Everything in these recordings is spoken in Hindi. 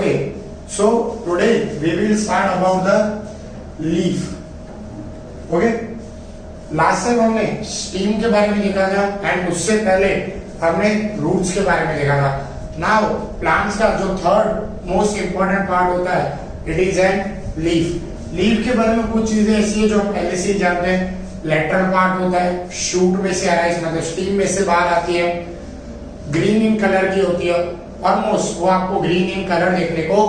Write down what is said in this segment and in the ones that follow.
Okay, so today we will start about the leaf. Okay, last time हमने स्टीम के बारे में देखा था एंड उससे पहले हमने रूट्स के बारे में देखा था. नाउ प्लांट्स का जो थर्ड मोस्ट इंपॉर्टेंट पार्ट होता है, it is N leaf. Leaf के बारे में कुछ चीजें ऐसी है जो हम पहले से ही जानते हैं. लेटरल पार्ट होता है, शूट में से अराइज मतलब स्टीम में से बाहर आती है, ग्रीन इन कलर की होती है, ऑलमोस्ट वो आपको ग्रीन इन कलर देखने को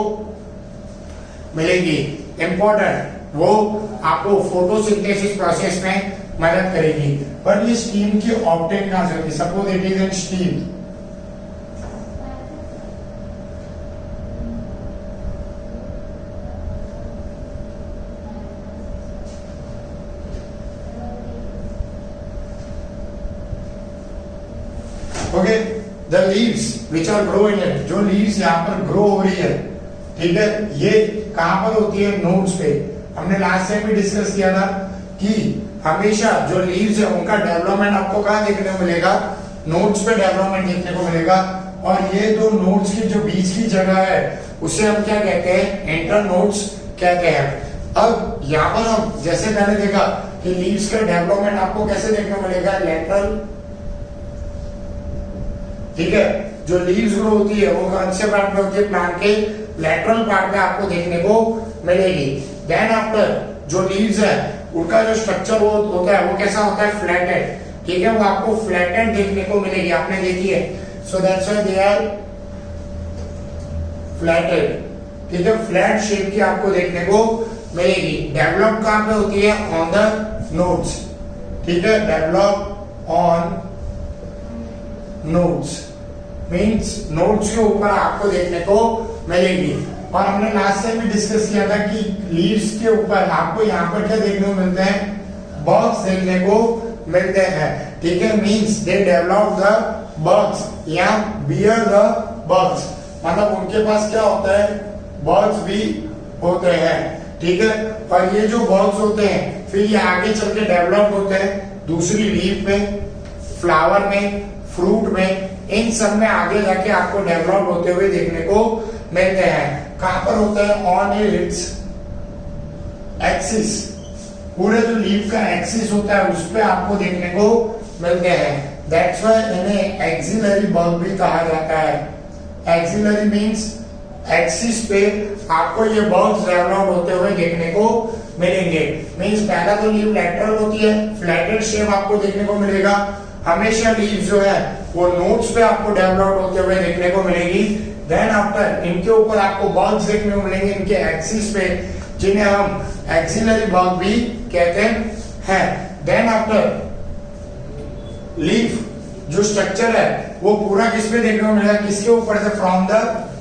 मिलेगी. इंपॉर्टेंट वो आपको फोटोसिंथेसिस प्रोसेस में मदद करेगी. पर ये स्टीम की ऑब्टेन कहां से होती है? Suppose it is an stem. Okay, the leaves which are grow in it, जो लीव्स यहाँ पर ग्रो हो रही है, ठीक है, ये कहां पर होती है? नोड्स पे. हमने लास्ट टाइम भी डिस्कस किया था कि हमेशा जो लीव्स है उनका डेवलपमेंट आपको कहां देखने को मिलेगा? नोड्स पे डेवलपमेंट देखने को मिलेगा. और ये दो नोड्स की जो बीच की जगह है उसे हम क्या कहते हैं? इंटर नोड्स कहते हैं. अब यहाँ पर हम जैसे पहले देखा कि लीव्स का डेवलपमेंट आपको कैसे देखने को मिलेगा? लेटरल. ठीक है, जो लीव्स ग्रो होती है वो कौन से पार्ट में होती है? प्लांट के लेटरल पार्ट में आपको देखने को मिलेगी. देन आफ्टर जो लीव्स है उनका जो स्ट्रक्चर वो होता है वो कैसा होता है? फ्लैटेड. ठीक है, वो आपको फ्लैटेड देखने को मिलेगी. आपने देखी है. So that's why they are flatted. ठीक है, फ्लैट शेप की आपको देखने को मिलेगी. डेवलप कहां पे होती है? On the nodes. ठीक है, develop on nodes means nodes के ऊपर आपको देखने को मिलेगी. और हमने लास्ट टाइम भी डिस्कस किया था कि लीव्स के ऊपर आपको यहाँ पर क्या देखने को मिलते हैं? बग्स देखने को मिलते हैं. ठीक है, means they develop the bugs या बियर द बग्स, मतलब उनके पास क्या होता है? बग्स भी होते हैं. ठीक है, और ये जो बग्स होते हैं फिर ये आगे चल के डेवलप होते हैं दूसरी लीफ में, फ्लावर में, फ्रूट में, इन सब में आगे जाके आपको डेवलप होते हुए देखने को मिलते हैं. कहां पर होता है? On its axis. पूरे जो लीफ का एक्सिस होता है उस पे आपको देखने को मिलते हैं. दैट्स व्हाई इन्हें एक्सिलरी बग भी कहा जाता है. एक्सिलरी मींस एक्सिस पे आपको ये बग्स डेवलप होते हुए देखने को मिलेंगे. मींस पहला तो लीफ लेटरल होती है, फ्लैटेड शेप आपको देखने को मिलेगा. हमेशा लीव्स जो है वो नोड्स पे आपको डेवलप होते हुए देखने को मिलेगी. देन आफ्टर इनके ऊपर आपको बग्स देखने को मिलेंगे इनके एक्सिस पे, जिन्हें हम एक्सिलरी बग भी कहते हैं. देन आफ्टर लीफ जो स्ट्रक्चर है वो पूरा किस पे देखने को मिलेगा? किसके ऊपर से? From the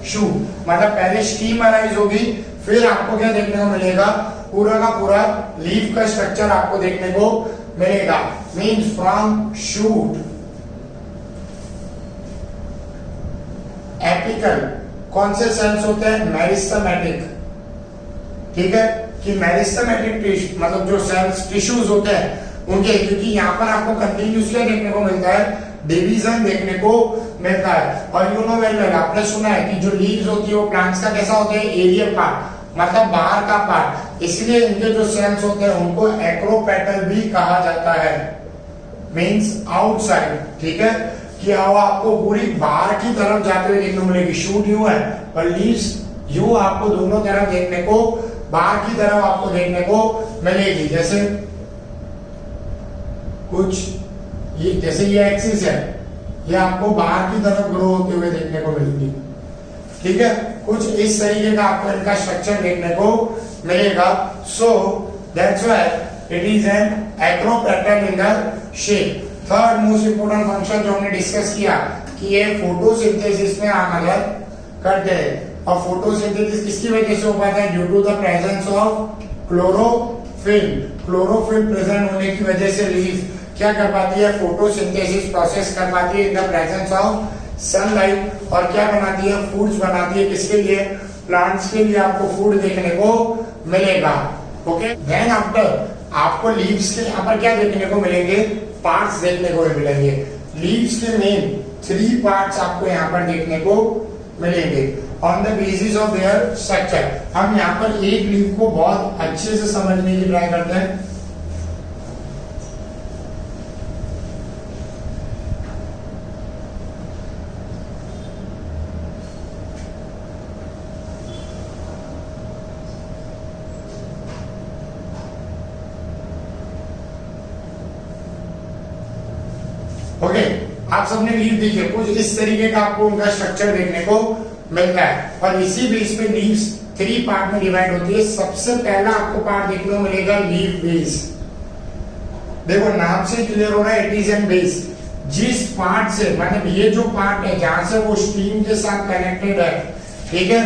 shoot. मतलब पहले स्टीम अराइज होगी, फिर आपको क्या देखने को मिलेगा? पूरा का पूरा लीफ का स्ट्रक्चर आपको देखने को मिलेगा. Means from shoot. एपिकल कौन से सेल्स होते हैं? मेरिस्टेमेटिक. ठीक है, कि मेरिस्टेमेटिक मतलब जो सेल्स टिश्यूज होते हैं उनके, क्योंकि यहाँ पर आपको कंटिन्यूसली देखने को मिलता है, डिवीजन देखने को मिलता है. और यू नो वेल वेल आपने सुना है कि जो लीव्स होती है वो प्लांट्स का कैसा होता है? एरियल पार्ट, मतलब बाहर का पार्ट. इसलिए इनके जो सेल्स होते हैं उनको एक्रोपेटल भी कहा जाता है. Means outside. ठीक है, कि आपको पूरी बाहर की तरफ जाते हुए देखने को मिलेगी. शूट यू है और लीव्स यू आपको दोनों तरफ देखने को, बाहर की तरफ आपको देखने को मिलेगी. जैसे कुछ ये, जैसे ये एक्सिस है, ये आपको बाहर की तरफ ग्रो होते हुए देखने को मिलेगी. ठीक है, कुछ इस तरीके का आपको इनका स्ट्रक्चर देखने को मिलेगा. सो that's why it is N acropetal in the shape. Third most important function जो हमने डिस्कस किया कि ये फोटोसिंथेसिस में मदद करते हैं. और फोटोसिंथेसिस किसकी वजह से हो पाता है? Due to the presence of chlorophyll. Chlorophyll present होने की वजह से लीफ क्या कर पाती है? फोटोसिंथेसिस प्रोसेस कर पाती है in the presence of sunlight. और क्या बनाती है? फूड्स बनाती है. किसके लिए? प्लांट्स के लिए आपको फूड देखने को मिलेगा. ओके, देन आफ्टर आपको लीव्स के यहाँ पर क्या देखने को मिलेंगे? पार्ट्स देखने को मिलेंगे. लीव्स के मेन 3 पार्ट्स आपको यहाँ पर देखने को मिलेंगे. On the basis of their structure. हम यहाँ पर एक लीफ को बहुत अच्छे से समझने की ट्राई करते हैं। ओके आप सबने लीफ देखी, कुछ इस तरीके का आपको उनका स्ट्रक्चर देखने को मिलता है और इसी बेस पे लीव्स 3 पार्ट में डिवाइड होती है। सबसे पहला आपको पार्ट देखने को मिलेगा लीफ बेस। देखो नाम से क्लियर हो रहा है, इट इज एन बेस। जिस पार्ट से मतलब ये जो पार्ट है जहां से वो स्टीम के साथ कनेक्टेड है, ठीक है,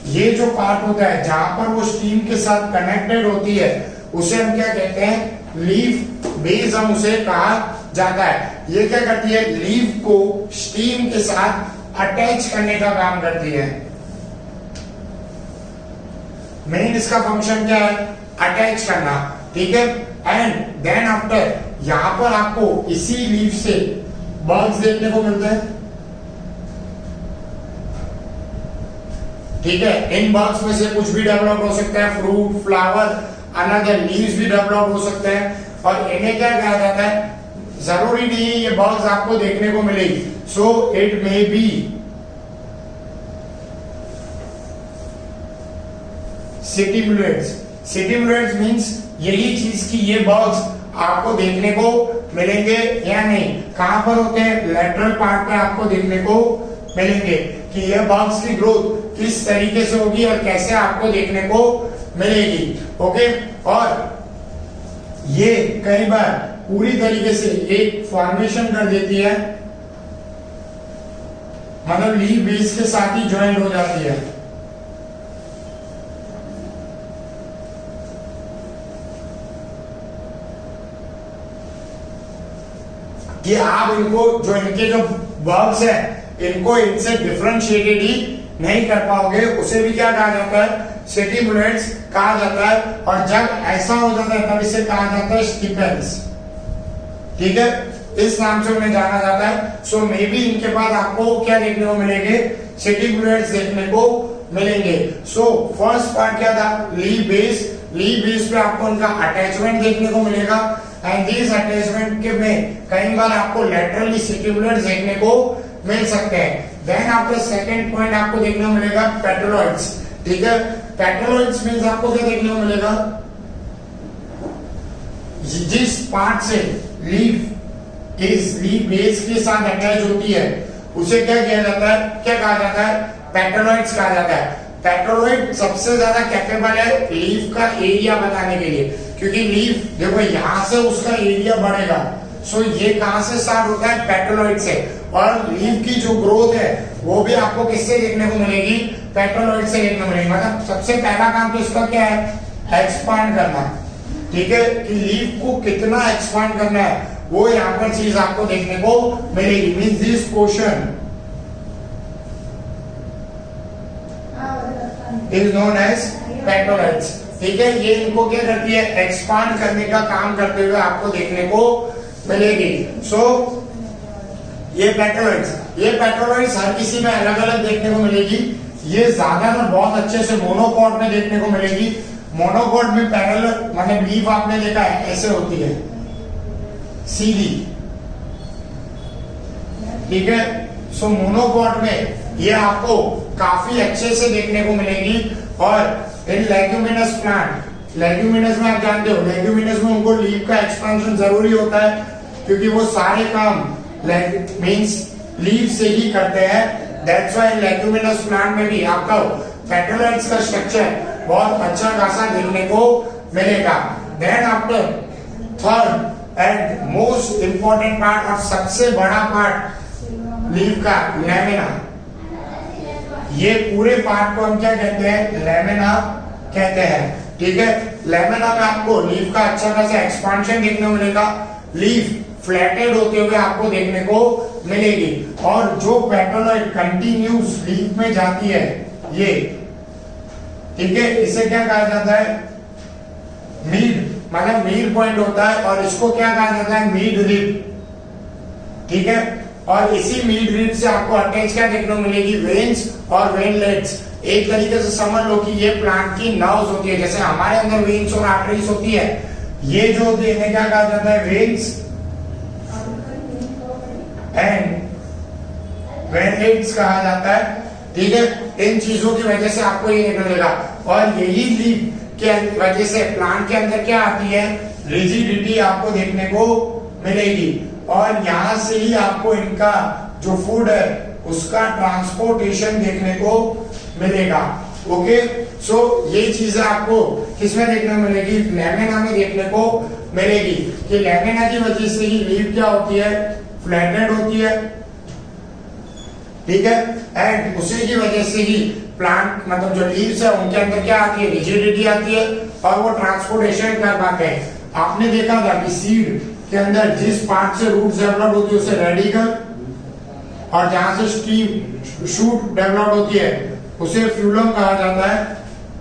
ये जो पार्ट होता है जहां पर वो स्टीम के साथ कनेक्टेड होती है उसे हम क्या कहते हैं, लीफ बेस हम उसे कहा जाता है। ये क्या करती है, लीफ को स्टीम के साथ अटैच करने का काम करती है। मेन इसका फंक्शन क्या है, अटैच करना, ठीक है। एंड देन आफ्टर यहां पर आपको इसी लीफ से बल्ब्स देखने को मिलते हैं, ठीक है। इन बल्ब्स में से कुछ भी डेवलप हो सकता है, फ्रूट, फ्लावर, अनदर लीव्स भी डेवलप हो सकते हैं। और इन्हें क्या कहा जाता है, जरूरी नहीं है ये बल्ब्स आपको देखने को मिलेगी। So it may be stimulates. Stimulates means यही चीज की ये बल्ब्स आपको देखने को मिलेंगे या नहीं। कहां पर होते हैं, लेटरल पार्ट पे आपको देखने को मिलेंगे कि ये बल्ब्स की ग्रोथ किस तरीके से होगी और कैसे आपको देखने को मिलेगी। ओके, और ये कई बार पूरी तरीके से एक फॉर्मेशन कर देती है, मतलब लीफ बेस के साथ ही ज्वाइंट हो जाती है। कि आप इनको जो इनके जो बल्ब्स है इनको इनसे डिफरेंशिएटेड ही नहीं कर पाओगे, उसे भी क्या कहा जाता है, स्टिमुलेट्स कहा जाता है। और जब ऐसा हो जाता है तब इसे कहा जाता है स्टिपेंस, ठीक है, इस नाम से उन्हें जाना जाता है। सो मे बी इनके बाद आपको क्या देखने को मिलेंगे, स्टिमुलेट्स देखने को मिलेंगे। सो फर्स्ट पार्ट क्या था, लीफ बेस। लीफ बेस पे आपको इनका अटैचमेंट देखने को मिलेगा एंड दिस अटैचमेंट के में कई बार आपको लेटरली स्टिमुलेट्स देखने को मिल सकते हैं। देन आफ्टर सेकंड पॉइंट आपको देखने को मिलेगा पेटलोइड्स, ठीक है। पेटलोइड्स मींस आपको क्या देखने को मिलेगा, जिस पार्ट से लीफ इस लीफ बेस के साथ अटैच होती है उसे क्या किया जाता है, क्या कहा जाता है, पेटलोइड्स कहा जाता है। पेटलोइड सबसे ज्यादा कैपेबल है लीफ का एरिया बताने के लिए, क्योंकि लीफ देखो यहां से उसका एरिया बढ़ेगा। सो ये कहां से स्टार्ट होता है, पेटलोइड से। और लीफ की जो ग्रोथ है वो भी आपको किससे देखने को मिलेगी, पेटलोइड से देखने को मिलेगी। मतलब सबसे पहला काम तो इसका क्या है, एक्सपांड करना, ठीक है, कि लीफ को कितना एक्सपांड करना है वो यहाँ पर चीज आपको देखने को मिलेगी। Means this portion is known as petaloids, ठीक है। ये इनको क्या करती है, एक्सपांड करने का काम करते हुए आपको देखने को मिलेगी। सो ये पेटलोइड्स हर किसी में अलग अलग देखने को मिलेगी। ये ज्यादातर बहुत अच्छे से मोनोकॉट में देखने को मिलेगी। मोनोकॉट में पैरेलल मतलब लीफ आपने देखा है ऐसे होती है सीधी, ठीक है। सो मोनोकॉट में ये आपको काफी अच्छे से देखने को मिलेगी। और इन लेग्यूमिनस प्लांट, लेग्यूमिनस में आप जानते हो लेग्यूमिनस में उनको लीफ का एक्सपेंशन जरूरी होता है क्योंकि वो सारे काम मींस लीफ से ही करते हैं। दैट्स व्हाई लेग्यूमिनस प्लांट में भी आपका पेटलोइड्स का स्ट्रक्चर बहुत अच्छा खासा देखने को मिलेगा। Then after third and most important part और सबसे बड़ा पार्ट लीफ का लैमिना। ये पूरे पार्ट को हम क्या कहते हैं, लैमिना कहते हैं, ठीक है। लैमिना में आपको लीफ का अच्छा खासा एक्सपांशन देखने को मिलेगा। लीफ फ्लैटेड होते हुए आपको देखने को मिलेगी। और जो पेटलोइड कंटिन्यूस लीफ में जाती है ये, ठीक है, इसे क्या कहा जाता है, मीड, मतलब मीड पॉइंट होता है। और इसको क्या कहा जाता है, मीड रिब, ठीक है। और इसी मीड रिब से आपको अटैच क्या देखने को मिलेगी, वेन्स और वेनलेट्स। एक तरीके से समझ लो कि ये प्लांट की नर्व्स होती है, जैसे हमारे अंदर वेन्स और आर्टरीज होती है, ये जो होती है इन्हें क्या कहा जाता है, वेन्स एंड वेनलेट्स कहा जाता है। ठीक है, इन चीजों की वजह से आपको ये देखने मिलेगा। और यही लीफ के वजह से प्लांट के अंदर क्या आती है, रिजिडिटी आपको देखने को मिलेगी, और यहां से ही आपको इनका जो फूड है उसका ट्रांसपोर्टेशन देखने को मिलेगा। ओके, सो ये चीजें आपको किसमें देखने को मिलेगी, लैमिना में देखने को मिलेगी, कि लैमिना की वजह से ही लीफ क्या होती है, फ्लैटेड होती है। ठीक है, एंड उसी की वजह से ही प्लांट मतलब जो लीव्स है उनके अंदर क्या आती है, रिजिडिटी आती है, और वो ट्रांसपोर्टेशन कर पाते हैं। आपने देखा था कि सीड के अंदर जिस पार्ट से रूट डेवलप होती है उसे रेडिकल, और जहां से स्टीम शूट डेवलप होती है उसे फ्यूलम कहा जाता है।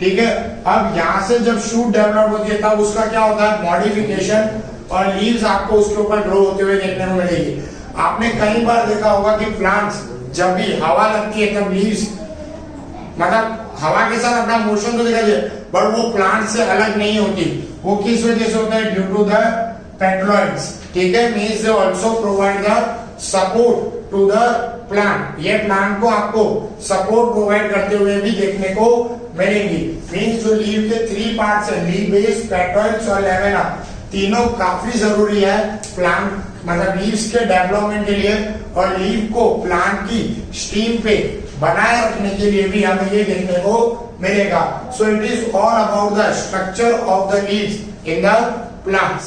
ठीक है, अब यहां से जब शूट डेवलप होती है तब उसका क्या होता है, मॉडिफिकेशन, और लीव्स आपको उसके ऊपर ग्रो होते हुए देखने को मिलेगी। आपने कई बार देखा होगा कि प्लांट्स जब भी हवा लगती है तब लीव्स मतलब हवा के साथ अपना मोशन तो दिखाई, बट वो प्लांट से अलग नहीं होती। वो किस वजह से होता है, ड्यू टू द पेटलॉइड्स। ठीक है, means they also provide the support to the plant, ये प्लांट को आपको सपोर्ट प्रोवाइड करते हुए भी देखने को मिलेंगी। मींस जो लीव के 3 पार्ट्स है, लीव बेस, पेटल्स और लैमेना, तीनों काफी जरूरी है प्लांट मतलब लीव्स के डेवलपमेंट के लिए, और लीव को प्लांट की स्टीम पे बनाए रखने के लिए भी हमें ये देखने को मिलेगा। So it is all about the structure of the leaves in the plants.